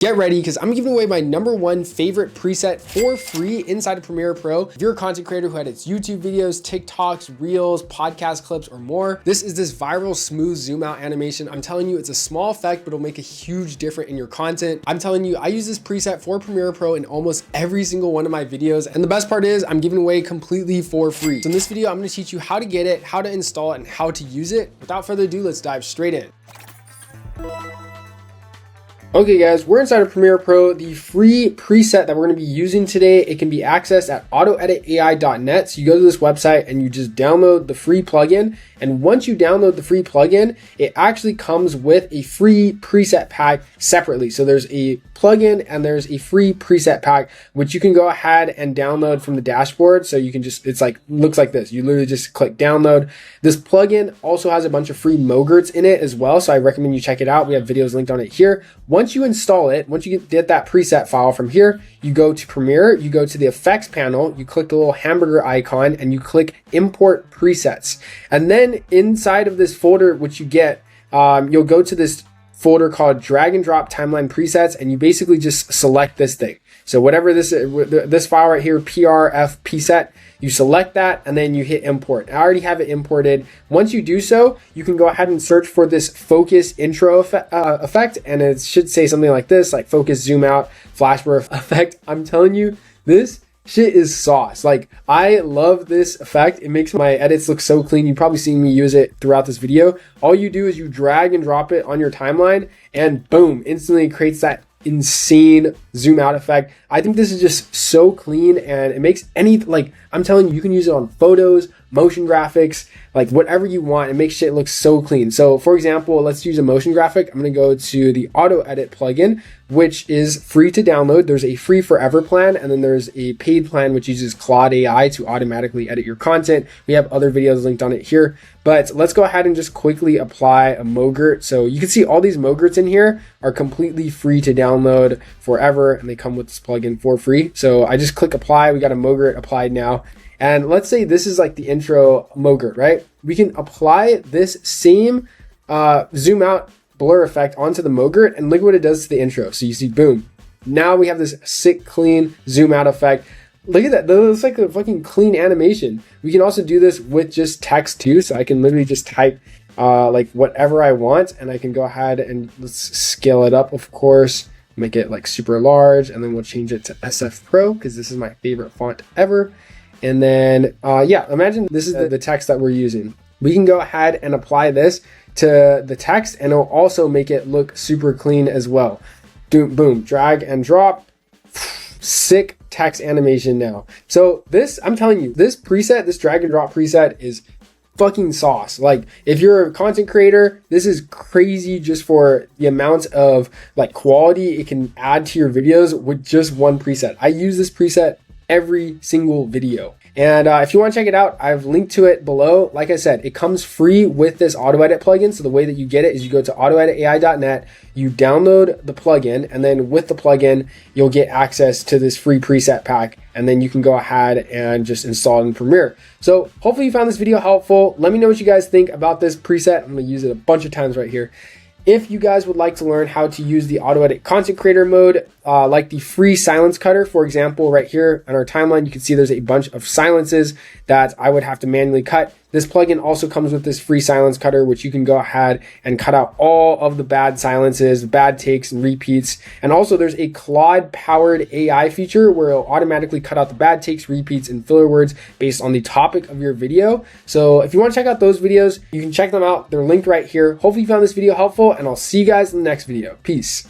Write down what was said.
Get ready, because I'm giving away my #1 favorite preset for free inside of Premiere Pro. If you're a content creator who edits YouTube videos, TikToks, Reels, podcast clips, or more, this is this viral smooth zoom out animation. I'm telling you, it's a small effect, but it'll make a huge difference in your content. I'm telling you, I use this preset for Premiere Pro in almost every single one of my videos. And the best part is I'm giving away completely for free. So in this video, I'm gonna teach you how to get it, how to install it, and how to use it. Without further ado, let's dive straight in. Okay guys, we're inside of Premiere Pro. The free preset that we're going to be using today, it can be accessed at AutoEditAI.net. So you go to this website and you just download the free plugin. And once you download the free plugin, it actually comes with a free preset pack separately. So there's a plugin and there's a free preset pack, which you can go ahead and download from the dashboard. So you can just, it's like, looks like this. You literally just click download. This plugin also has a bunch of free MoGurts in it as well. So I recommend you check it out. We have videos linked on it here. Once you install it, once you get that preset file from here, you go to Premiere, you go to the effects panel, you click the little hamburger icon and you click import presets. And then inside of this folder, which you get, you'll go to this folder called drag and drop timeline presets, and you basically just select this thing. So whatever this file right here, PRF preset, you select that and then you hit import. I already have it imported. Once you do so, you can go ahead and search for this focus intro effect, and it should say something like this, like focus zoom out flash blur effect. I'm telling you, this shit is sauce. Like, I love this effect. It makes my edits look so clean. You've probably seen me use it throughout this video. All you do is you drag and drop it on your timeline and boom, instantly creates that insane zoom out effect. I think this is just so clean, and it makes like, I'm telling you, you can use it on photos, motion graphics, like whatever you want. It makes shit look so clean. So for example, let's use a motion graphic. I'm going to go to the AutoEdit plugin, which is free to download. There's a free forever plan, and then there's a paid plan, which uses Claude AI to automatically edit your content. We have other videos linked on it here, but let's go ahead and just quickly apply a MoGurt. So you can see all these MoGurts in here are completely free to download forever, and they come with this plugin for free. So I just click apply. We got a MoGurt applied now. And let's say this is like the intro MoGurt, right? We can apply this same zoom out blur effect onto the MoGurt, and look what it does to the intro. So you see, boom. Now we have this sick, clean zoom out effect. Look at that. That looks like a fucking clean animation. We can also do this with just text too. So I can literally just type like whatever I want, and I can go ahead and let's scale it up, of course, make it like super large, and then we'll change it to SF Pro because this is my favorite font ever. And then, yeah, imagine this is the text that we're using. We can go ahead and apply this to the text, and it'll also make it look super clean as well. Boom, drag and drop, sick text animation now. So this, I'm telling you, this preset, this drag and drop preset is fucking sauce. Like, if you're a content creator, this is crazy just for the amount of like quality it can add to your videos with just one preset. I use this preset every single video. And if you want to check it out, I've linked to it below. Like I said, it comes free with this AutoEdit plugin. So the way that you get it is you go to AutoEditAI.net, you download the plugin, and then with the plugin, you'll get access to this free preset pack. And then you can go ahead and just install it in Premiere. So hopefully you found this video helpful. Let me know what you guys think about this preset. I'm going to use it a bunch of times right here. If you guys would like to learn how to use the AutoEdit Content Creator Mode, like the free silence cutter, for example, right here on our timeline, you can see there's a bunch of silences that I would have to manually cut. This plugin also comes with this free silence cutter, which you can go ahead and cut out all of the bad silences, bad takes and repeats. And also there's a Claude powered AI feature where it'll automatically cut out the bad takes, repeats, and filler words based on the topic of your video. So if you want to check out those videos, you can check them out. They're linked right here. Hopefully you found this video helpful, and I'll see you guys in the next video. Peace.